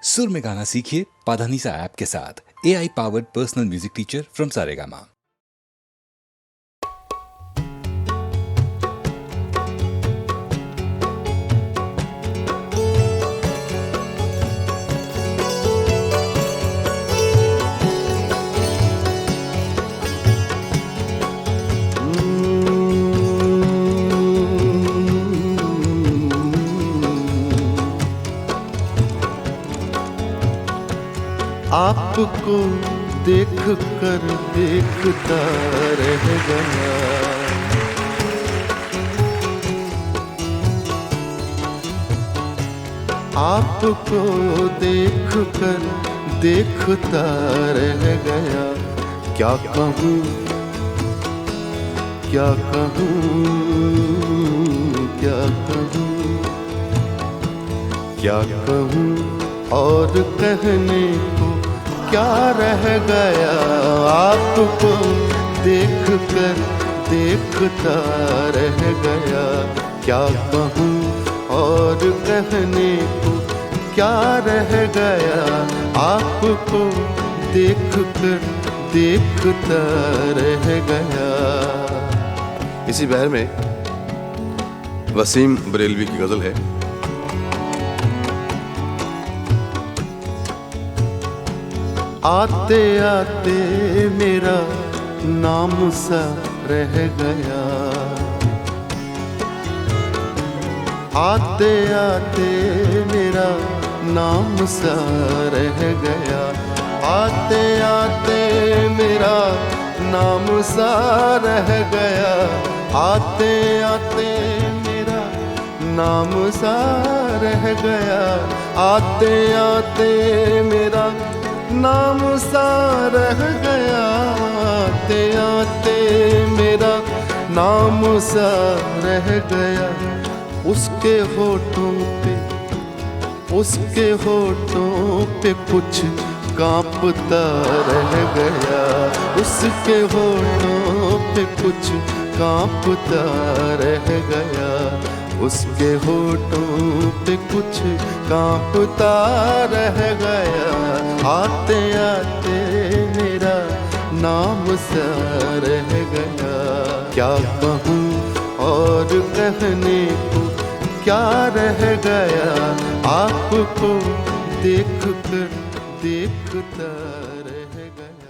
सुर में गाना सीखिए पाधानीसा ऐप के साथ। AI powered personal music teacher from Saregama. आपको देख कर देखता रह गया, आपको देख कर देखता रह गया। क्या कहूँ क्या कहूँ क्या कहूँ क्या कहूँ और कहने को क्या रह गया। आपको देख कर देखता रह गया। क्या कहूँ और कहने को क्या रह गया। आपको देख कर देखता रह गया। इसी बहर में वसीम बरेलवी की गजल है। आते आते मेरा नाम सा रह गया, आते आते मेरा नाम सा रह गया। आते आते मेरा नाम सा रह गया। आते आते मेरा नाम सा रह गया। आते आते मेरा नाम सा रह गया। आते आते मेरा नाम सा रह गया। उसके होठों पे कुछ कांपता रह गया। उसके होठों पे कुछ कांपता रह गया। उसके होठों पे कुछ कांपता रह गया। आते आते मेरा नाम सा रह गया। क्या कहूँ और कहने को क्या रह गया। आपको देख कर देखता रह गया।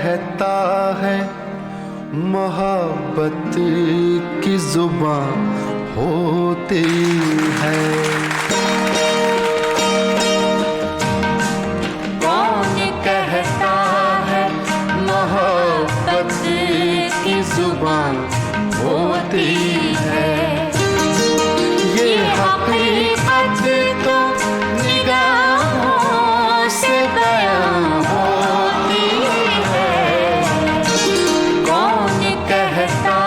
कहता है मोहब्बत की जुबान होती है। कौन कहता है मोहब्बत की जुबान होती है। ये हकीकत तो निगाहों से बयां होती है। कौन कहता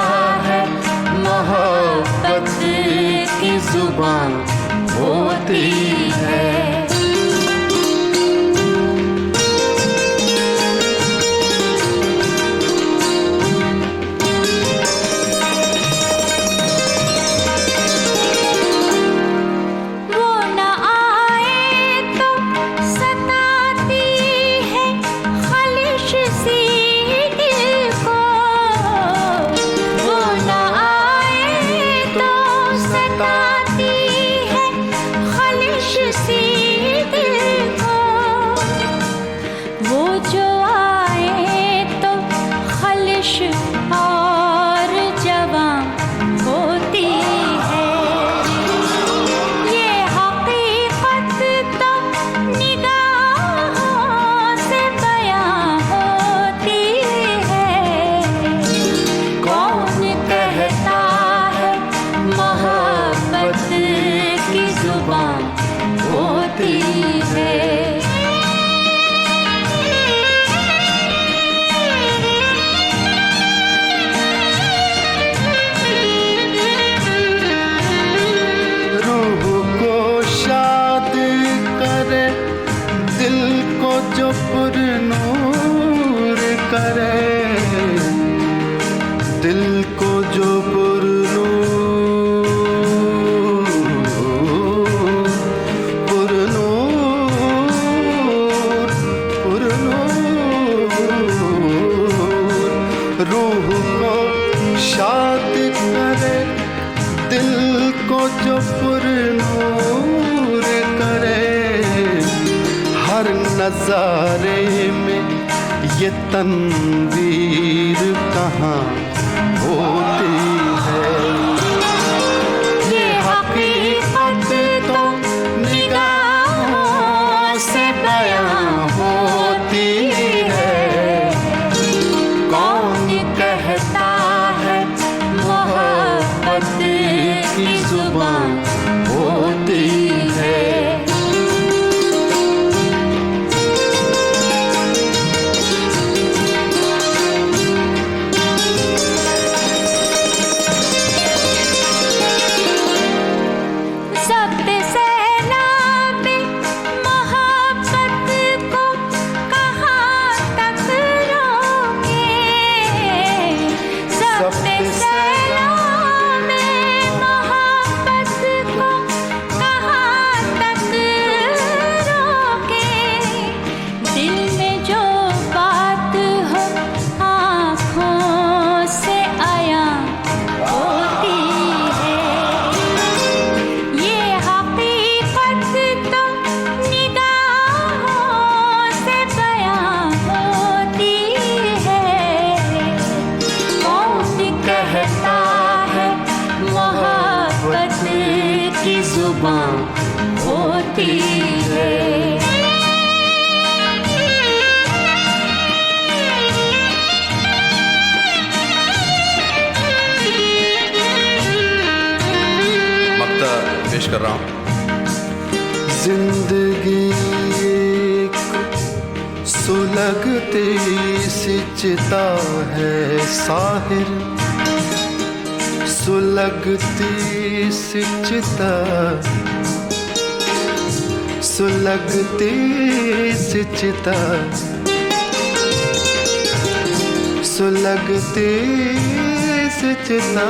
है मोहब्बत की जुबान होती है। नजारे में ये तनवीर कहाँ होती है। ये हकीकत तो निगाहों से बयां होती है। कौन कहता है मोहब्बत की जुबान होती है। होती है। मक्ता पेश कर रहा हूँ। जिंदगी एक सुलगती सी चिता है साहिर, सुलगती सी चिता, सुलगती सी चिता, सुलगती सी चिता।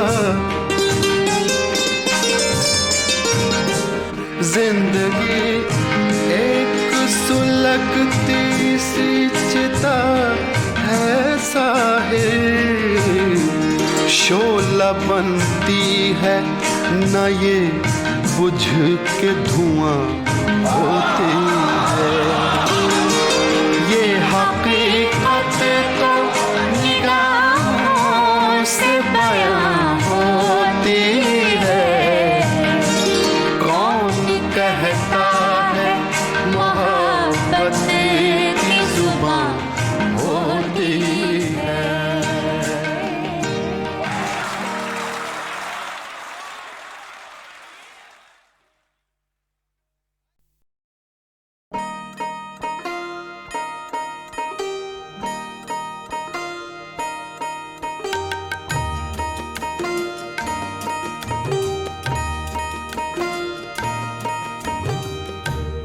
जिंदगी एक सुलगती सी चिता है साहिर, शोला बनती है न ये बुझ के धुआं होती है। ये हकीकत तो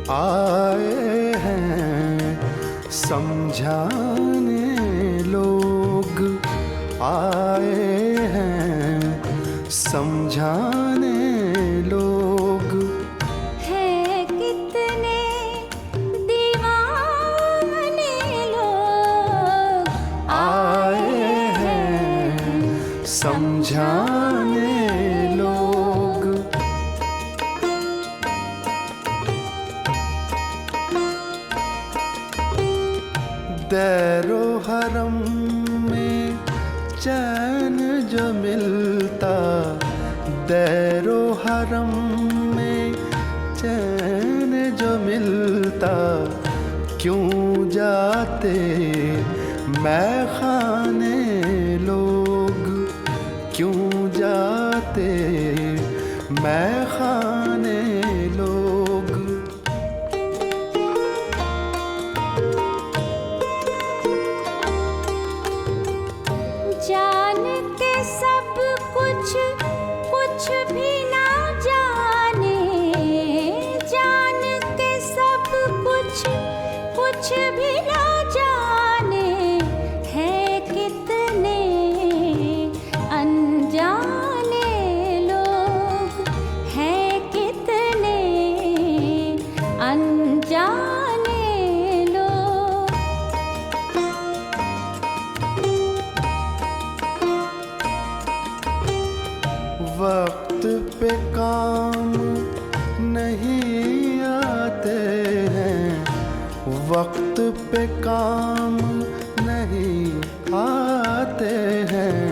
आए हैं समझाने लोग, आए हैं समझाने लोग। है कितने दीवाने लोग, आए हैं समझाने लोग। दैरो हरम में चैन जो मिलता, दैरो हरम में चैन जो मिलता, क्यों जाते मैखाने लोग, क्यों जाते मैखाने लोग। जान के सब कुछ कुछ भी ना जाने, जान के सब कुछ कुछ भी ना जाने। है कितने अनजाने लोग, है कितने अनजाने लोग। वक्त पे काम नहीं आते हैं, वक्त पे काम नहीं आते हैं,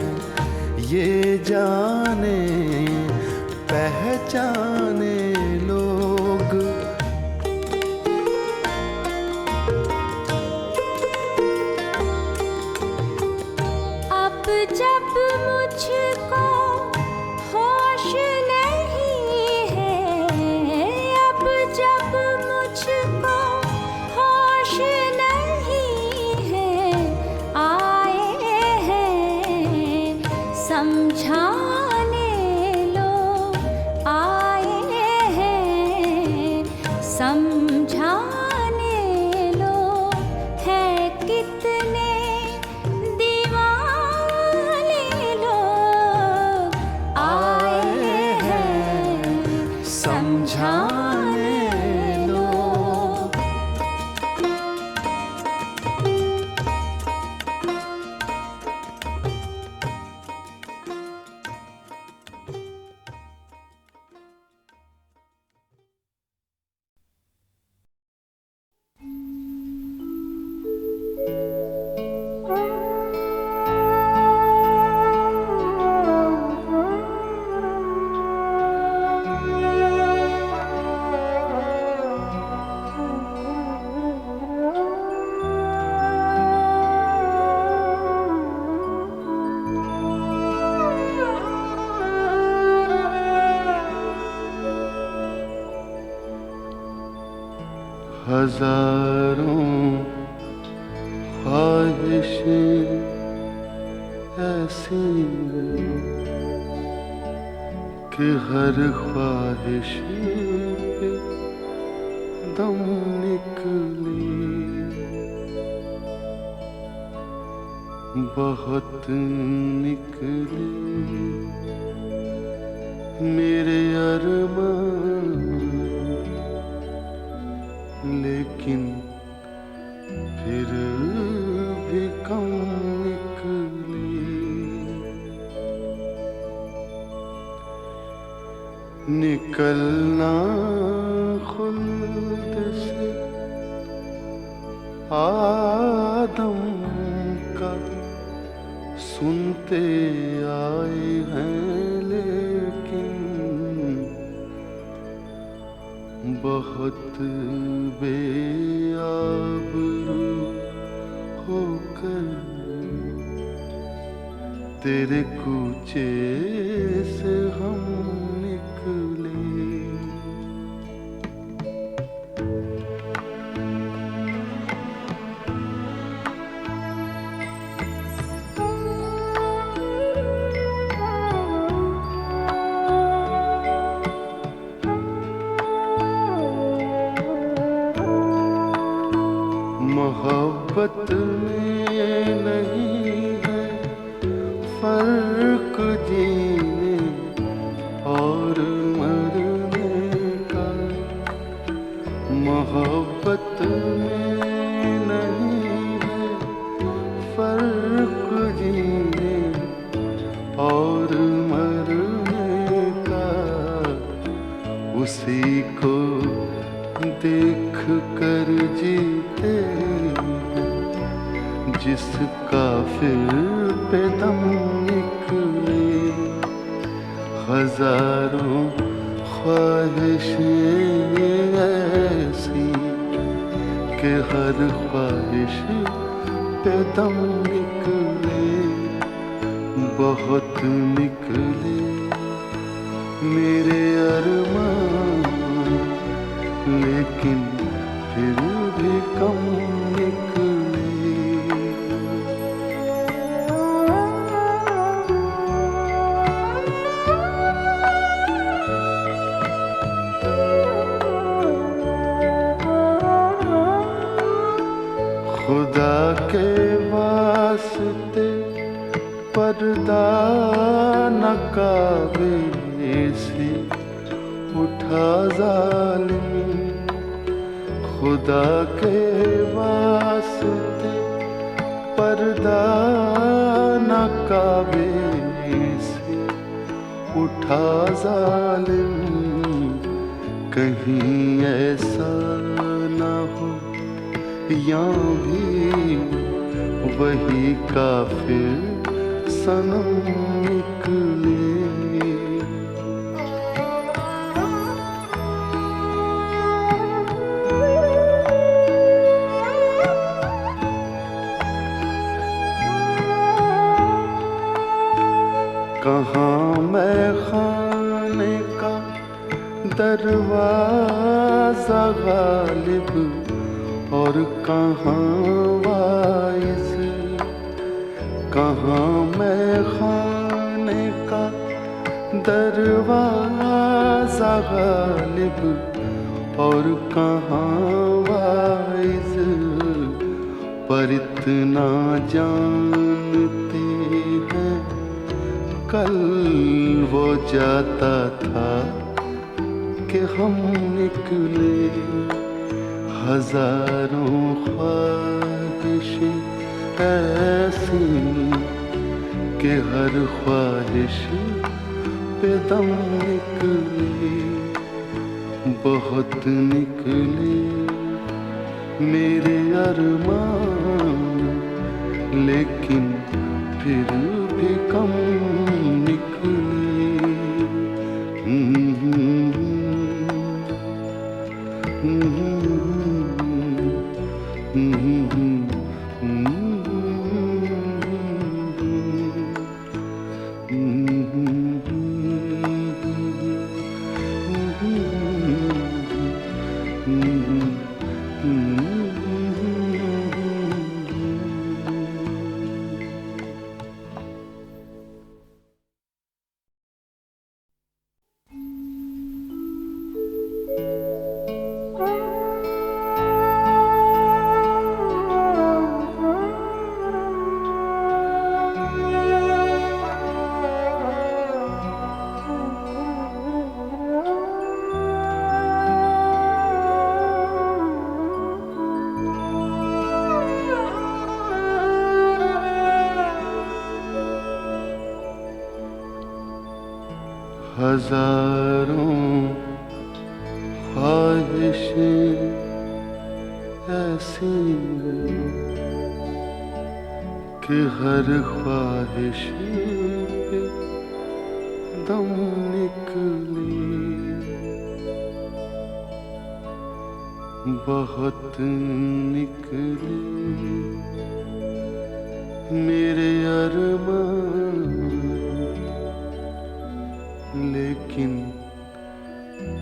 ये जाने पहचाने लोग। अब जब मुझको होश नहीं है, अब जब मुझको होश नहीं है, आए हैं समझाने लोग, आए हैं समझाने लोग। है कितने दीवाने लोग, आए हैं समझाने लोग। हजारों ख्वाहिशें ऐसी कि हर ख्वाहिश पे दम निकली, बहुत निकली मेरे अरमान, लेकिन फिर भी कम निकली। निकलना खुल्द से आदम का सुनते आए हैं, लेकिन बहुत बेआबरू होकर तेरे कूचे से हम निकले। मोहब्बत में नहीं है फर्क जीने और मरने का। मोहब्बत में नहीं है फर्क जीने और मरने का। उसी को देख कर जीते जिसका फिर पे दम निकले। हजारों ख्वाहिशें ऐसी कि हर ख्वाहिश पे दम निकले। बहुत निकले मेरे अरमान, लेकिन फिर भी कम निकले। खुदा के वास्ते पर्दा नकाबे से उठा जालिम। खुदा के वास्ते पर्दा नकाबे से उठा जालिम। कहीं ऐसा ना हो या भी वही काफिर सनम निकले। कहाँ मैं खाने का दरवाजा गालिब और कहाँ वाइज। कहाँ मैं खाने का दरवाजा गालिब और कहाँ वाइज। पर इतना जानते हैं कल वो जाता था कि हम निकले। हजारों ख्वाहिशें ऐसी कि हर ख्वाहिश पे दम निकले। बहुत निकले मेरे अरमान, लेकिन फिर भी कम निकले। हजारों ख्वाहिशें ऐसी कि हर ख्वाहिश पे दम निकले। बहुत निकले मेरे अरमान, लेकिन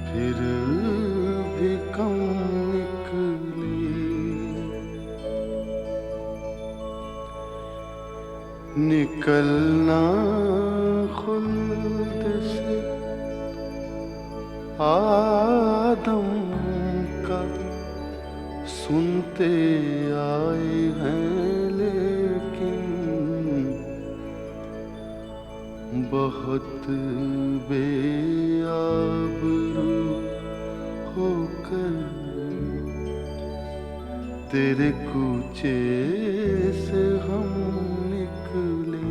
फिर भी कम निकले। निकलना खुल्द से आदम का सुनते आए हैं, लेकिन बहुत बेआबरू होकर तेरे कूचे से हम निकले।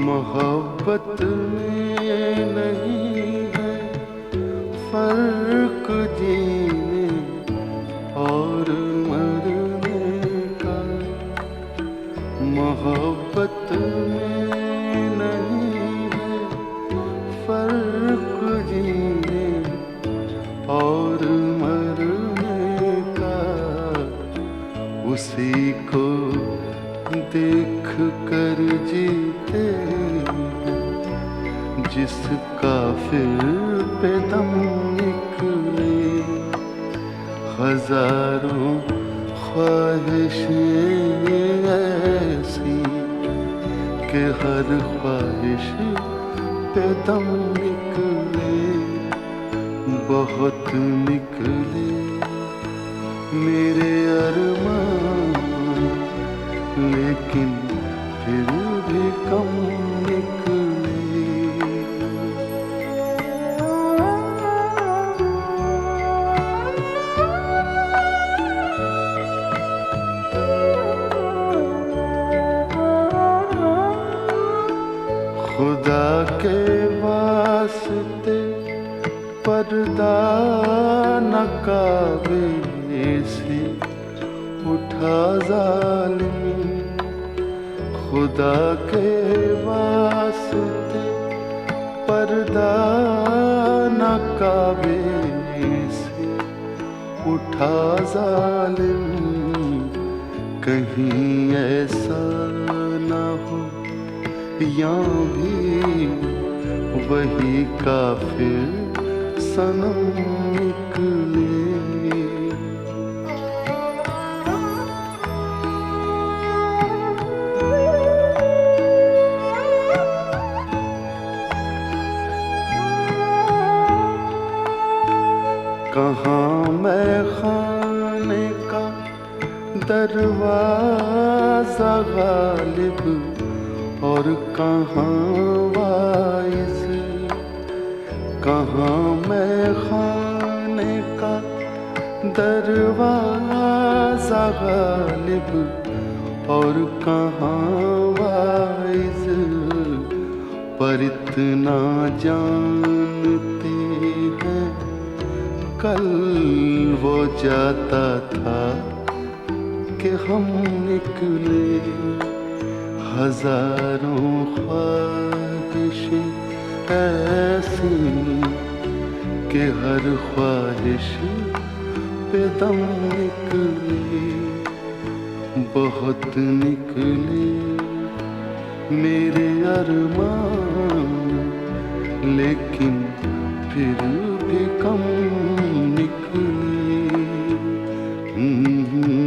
मोहब्बत में नहीं है फर्क जीने और मरने का। मोहब्बत में नहीं है फर्क जीने और मरने का। उसी को देख कर जीते जिसका फिर पे दम निकले। हजारों ख्वाहिशें ऐसी कि हर ख्वाहिश पे दम निकले। बहुत निकले मेरे अरमान, लेकिन फिर भी कम निकले। खुदा के वास्ते पर्दा नकाबे से उठा जालिम। खुदा के वास्ते पर्दा नकाबे से उठा जालिम। कहीं ऐसा ना हो या भी वही काफिर सनम निकले। कहाँ मैं खाने का दरवाजा गालिब और कहाँ वाइज। कहाँ मैं खाने का दरवाजा गालिब और कहाँ वाइज। पर इतना जानते हैं कल वो जाता था कि हम निकले। हजारों ख्वाहिशें ऐसी कि हर ख्वाहिश पे दम निकले। बहुत निकले मेरे अरमान, लेकिन फिर भी कम निकले। Mm-hmm.